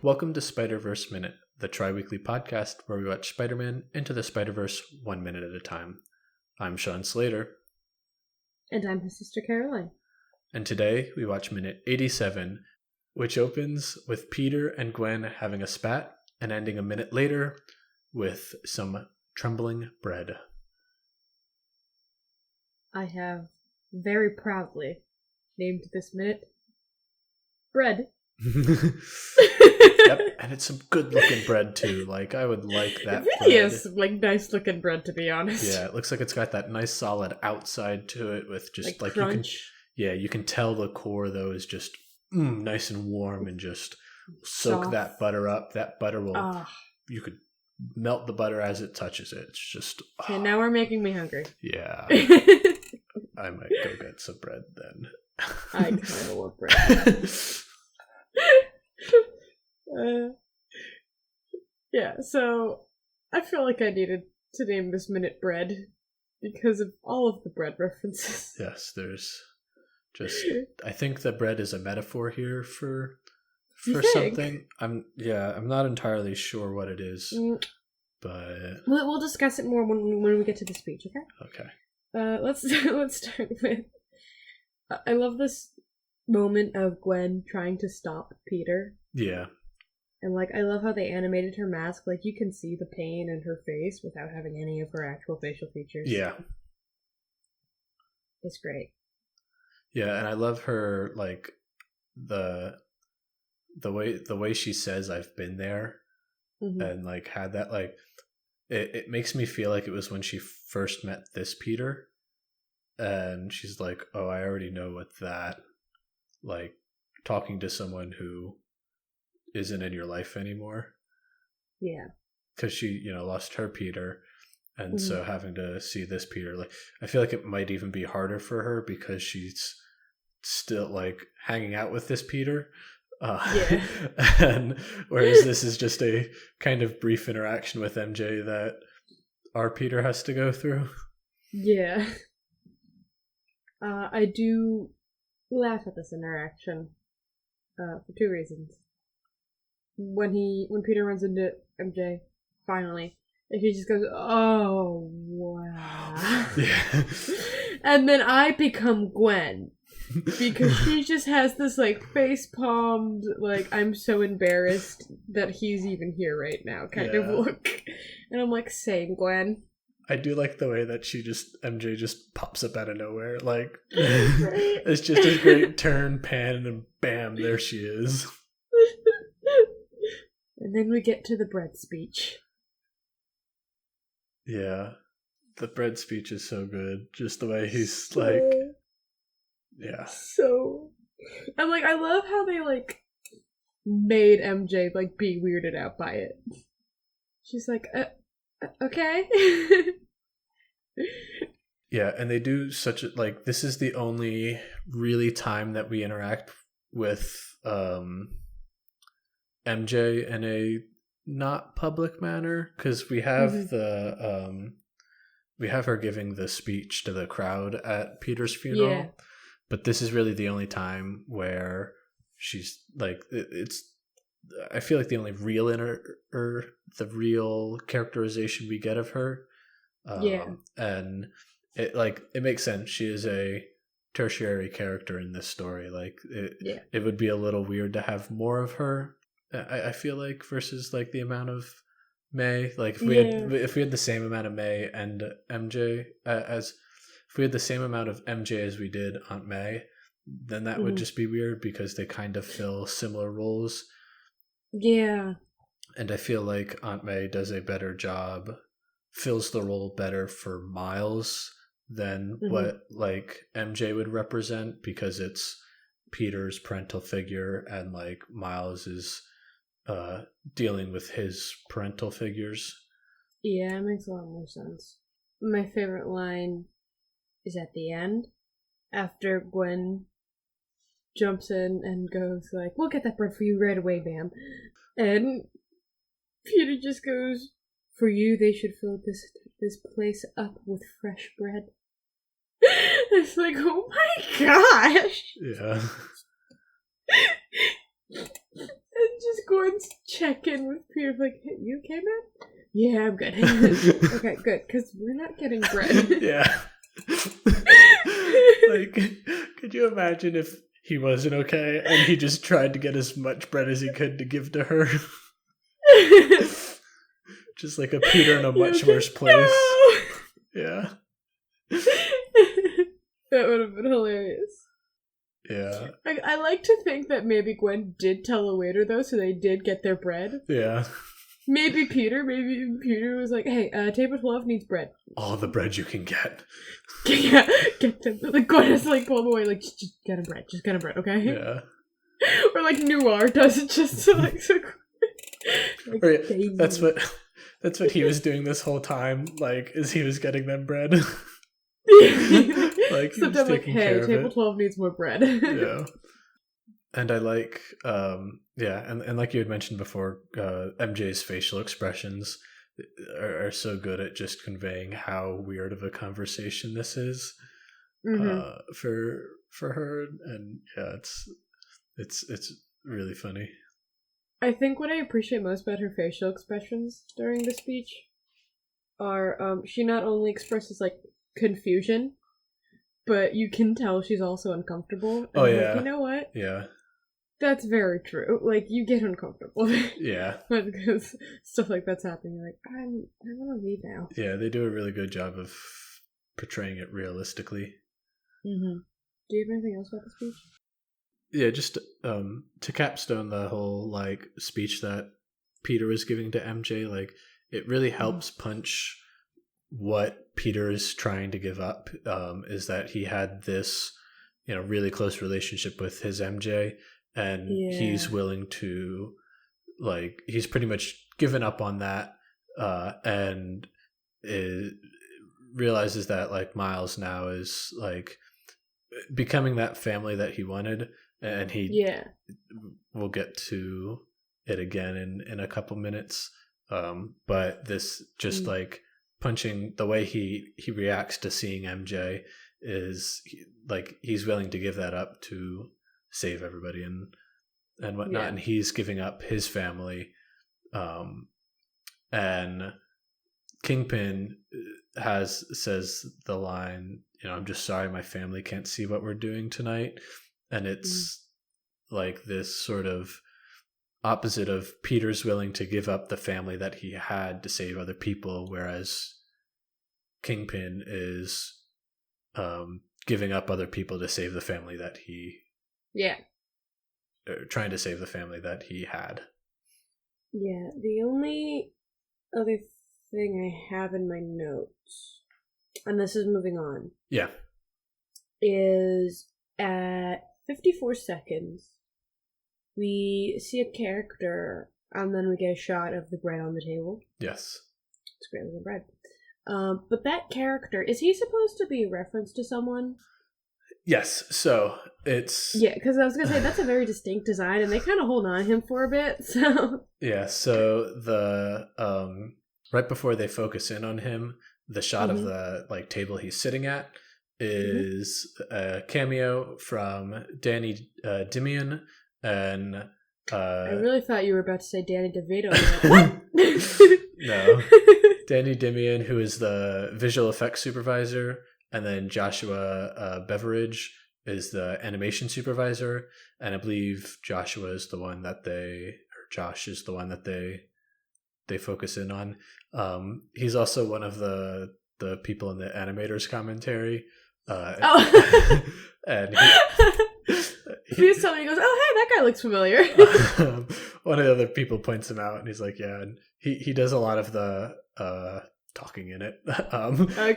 Welcome to Spider-Verse Minute, the tri-weekly podcast where we watch Spider-Man Into the Spider-Verse 1 minute at a time. I'm Sean Slater. And I'm his sister Caroline. And today we watch minute 87, which opens with Peter and Gwen having a spat and ending a minute later with some trembling bread. I have very proudly named this minute Bread. Yep, and it's some good looking bread too. Like, I would like that. It really is nice looking bread, to be honest. Yeah, it looks like it's got that nice solid outside to it with just like crunch. You can tell the core though is just nice and warm and just soak Soft. that butter up. That butter will you could melt the butter as it touches it. It's just Okay, now we're making me hungry. Yeah. I might go get some bread then. I kind of want bread. Yeah, so I feel like I needed to name this minute Bread because of all of the bread references. Yes, there's just I think the bread is a metaphor here for something. I'm not entirely sure what it is, but we'll discuss it more when we get to the speech. Okay. Let's start with. I love this moment of Gwen trying to stop Peter. Yeah. And I love how they animated her mask. You can see the pain in her face without having any of her actual facial features. Yeah. It's great. Yeah, and I love her the way she says I've been there, and had that it makes me feel like it was when she first met this Peter, and she's like, oh, I already know what that talking to someone who isn't in your life anymore. Yeah, because she lost her Peter, and so having to see this Peter, I feel like it might even be harder for her because she's still hanging out with this Peter. Yeah. And whereas this is just a kind of brief interaction with MJ that our Peter has to go through. Yeah. I do laugh at this interaction for two reasons. When Peter runs into MJ, finally, and he just goes, oh, wow. Yeah. And then I become Gwen. Because she just has this face palmed, I'm so embarrassed that he's even here right now kind of look. And I'm same Gwen. I do like the way that MJ just pops up out of nowhere. Right? It's just a great turn, pan, and bam, there she is. And then we get to the bread speech. Yeah. The bread speech is so good. Just the way he's yeah. So, and I love how they made MJ be weirded out by it. She's okay. Yeah, and they do such a this is the only really time that we interact with MJ in a not public manner, because we have we have her giving the speech to the crowd at Peter's funeral. Yeah. But this is really the only time where she's it's. I feel like the only real the real characterization we get of her. And it makes sense. She is a tertiary character in this story. It would be a little weird to have more of her. I feel versus the amount of May. If we had the same amount of May and MJ if we had the same amount of MJ as we did Aunt May, then that would just be weird because they kind of fill similar roles. Yeah. And I feel like Aunt May does a better job, fills the role better for Miles than what MJ would represent, because it's Peter's parental figure and Miles is dealing with his parental figures. Yeah, it makes a lot more sense. My favorite line is at the end, after Gwen jumps in and goes we'll get that bread for you right away, ma'am. And Peter just goes, for you they should fill this place up with fresh bread. It's oh my gosh! Yeah. just Gwen's checking with Peter, like, hey, you okay, man? Yeah, I'm good. Okay, good, because we're not getting bread. Yeah. Like, could you imagine if he wasn't okay and he just tried to get as much bread as he could to give to her? Just like a Peter in a much worse place. No! Yeah. That would have been hilarious. Yeah. I like to think that maybe Gwen did tell a waiter, though, so they did get their bread. Yeah. Maybe Peter was like, hey, table 12 needs bread. All the bread you can get. Yeah, get them. Like, Gwen is like, pull them away, like, just get him bread, okay? Yeah. Or like Noir does it just to like, so like or, yeah, that's what he was doing this whole time, like, as he was getting them bread. Like, he was taking care of it. Table 12 needs more bread. Yeah. And I like, and like you had mentioned before, MJ's facial expressions are so good at just conveying how weird of a conversation this is for her, and yeah, it's really funny. I think what I appreciate most about her facial expressions during the speech are she not only expresses like confusion, but you can tell she's also uncomfortable. And like, you know what? Yeah. That's very true. Like, you get uncomfortable. Yeah. Because stuff like that's happening. You're like, I want to leave now. Yeah, they do a really good job of portraying it realistically. Mm-hmm. Do you have anything else about the speech? Yeah, just to capstone the whole, like, speech that Peter was giving to MJ, like, it really helps punch what Peter is trying to give up, is that he had this, really close relationship with his MJ, and he's willing to, like, he's pretty much given up on that, and realizes that, like, Miles now is, like, becoming that family that he wanted, and we'll get to it again in a couple minutes, but this just like punching the way he reacts to seeing MJ is like he's willing to give that up to save everybody and whatnot, and he's giving up his family, and Kingpin says the line, I'm just sorry my family can't see what we're doing tonight, and it's like this sort of opposite of Peter's willing to give up the family that he had to save other people, whereas Kingpin is giving up other people to save the family that trying to save the family that he had. Yeah, the only other thing I have in my notes, and this is moving on, is at 54 seconds we see a character and then we get a shot of the bread on the table. Yes. It's great looking bread. But that character, is he supposed to be a reference to someone? Yes, so it's... Yeah, because I was going to say, that's a very distinct design, and they kind of hold on to him for a bit, so... Yeah, so the... right before they focus in on him, the shot of the like table he's sitting at is a cameo from Danny Dimian, and... I really thought you were about to say Danny DeVito. What? No. Danny Dimian, who is the visual effects supervisor, and then Joshua Beveridge is the animation supervisor, and I believe Josh is the one that they focus in on. He's also one of the people in the animators commentary. And he's telling me, he goes, "Oh, hey, that guy looks familiar." One of the other people points him out, and he's like, "Yeah," and he does a lot of the talking in it,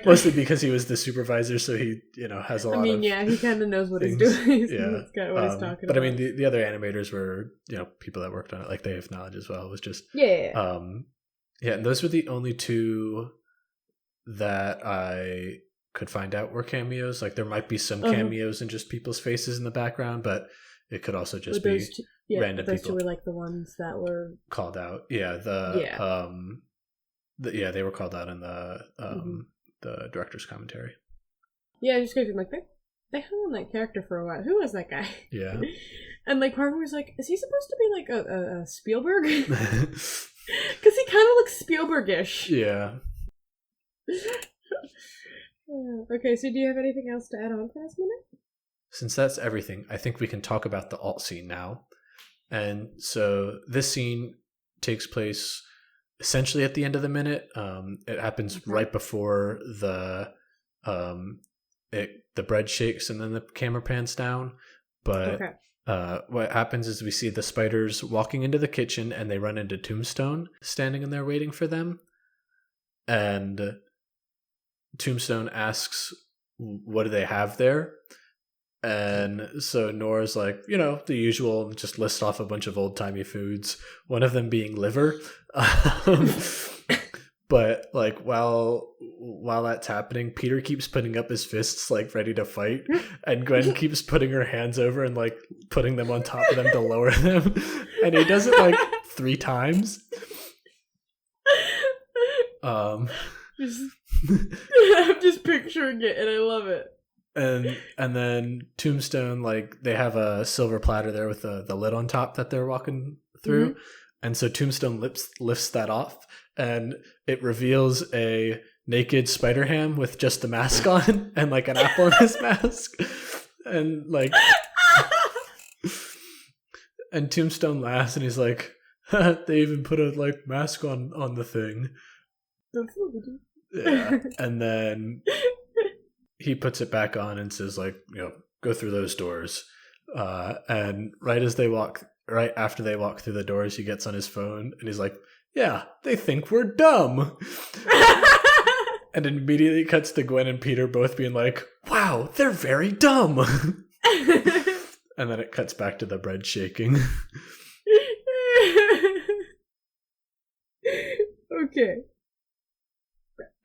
mostly because he was the supervisor, so he has a lot. He kind of knows what he's doing. Yeah, what he's talking but about. the other animators were people that worked on it, like they have knowledge as well. It was just and those were the only two that I could find out were cameos. Like there might be some cameos in just people's faces in the background, but it could also just be random those people. Two were like the ones that were called out. They were called out in the director's commentary. Yeah, just because I'm like they hung on that character for a while. Who was that guy? Yeah. And like part of me was like, is he supposed to be like a Spielberg? Because he kind of looks Spielbergish. Yeah. Okay, so do you have anything else to add on for this minute? Since that's everything, I think we can talk about the alt scene now. And so this scene takes place essentially at the end of the minute. It happens right before the bread shakes and then the camera pans down. But what happens is we see the spiders walking into the kitchen and they run into Tombstone standing in there waiting for them. And Tombstone asks, what do they have there? And so Nora's like, the usual, just list off a bunch of old-timey foods, one of them being liver. But like while that's happening, Peter keeps putting up his fists like ready to fight, and Gwen keeps putting her hands over and like putting them on top of them to lower them. And he does it like 3 times. I'm just picturing it and I love it. And then Tombstone, like they have a silver platter there with the lid on top that they're walking through. Mm-hmm. And so Tombstone lifts that off and it reveals a naked Spider-Ham with just a mask on and like an apple in his mask. And like and Tombstone laughs and he's like, they even put a like mask on the thing. That's what we do. Yeah. And then he puts it back on and says like, go through those doors. And right after they walk through the doors, he gets on his phone and he's like, yeah, they think we're dumb. And it immediately cuts to Gwen and Peter both being like, wow, they're very dumb. And then it cuts back to the bread shaking. Okay.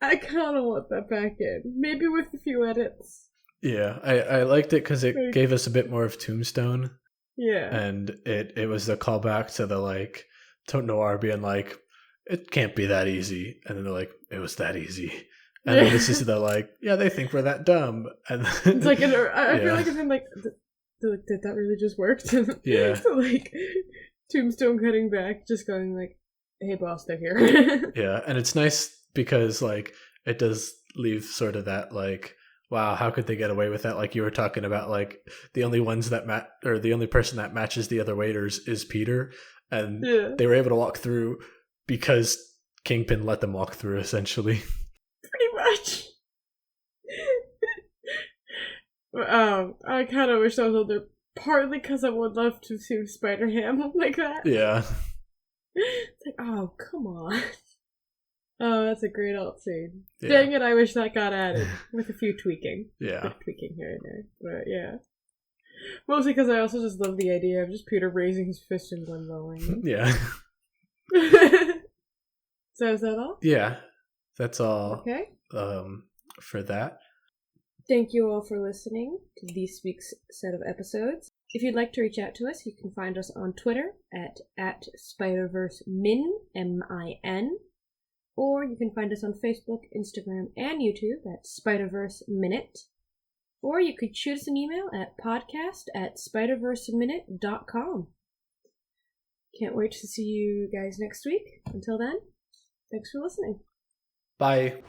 I kind of want that back in. Maybe with a few edits. Yeah, I liked it because it gave us a bit more of Tombstone. Yeah. And it was the callback to the like, Noir being like, it can't be that easy. And then they're like, it was that easy. And then this is the like, yeah, they think we're that dumb. And then, it's like, I feel like it's been like, did that really just work? Yeah. So like, Tombstone cutting back, just going like, hey boss, they're here. Yeah, and it's nice because like it does leave sort of that like, wow, how could they get away with that? Like you were talking about, like the only ones that the only person that matches the other waiters is Peter, and they were able to walk through because Kingpin let them walk through, essentially. Pretty much. I kind of wish I was on there, partly because I would love to see Spider-Ham like that. Yeah. It's like, oh, come on. Oh, that's a great alt scene. Yeah. Dang it, I wish that got added with a few tweaking. Yeah. Tweaking here and there. But yeah. Mostly because I also just love the idea of just Peter raising his fist and Gwen lowering. Yeah. So is that all? Yeah. That's all. Okay. For that. Thank you all for listening to this week's set of episodes. If you'd like to reach out to us, you can find us on Twitter at SpiderverseMin, M-I-N. Or you can find us on Facebook, Instagram, and YouTube at Spiderverse Minute. Or you could shoot us an email at podcast@spiderverseminute.com. Can't wait to see you guys next week. Until then, thanks for listening. Bye.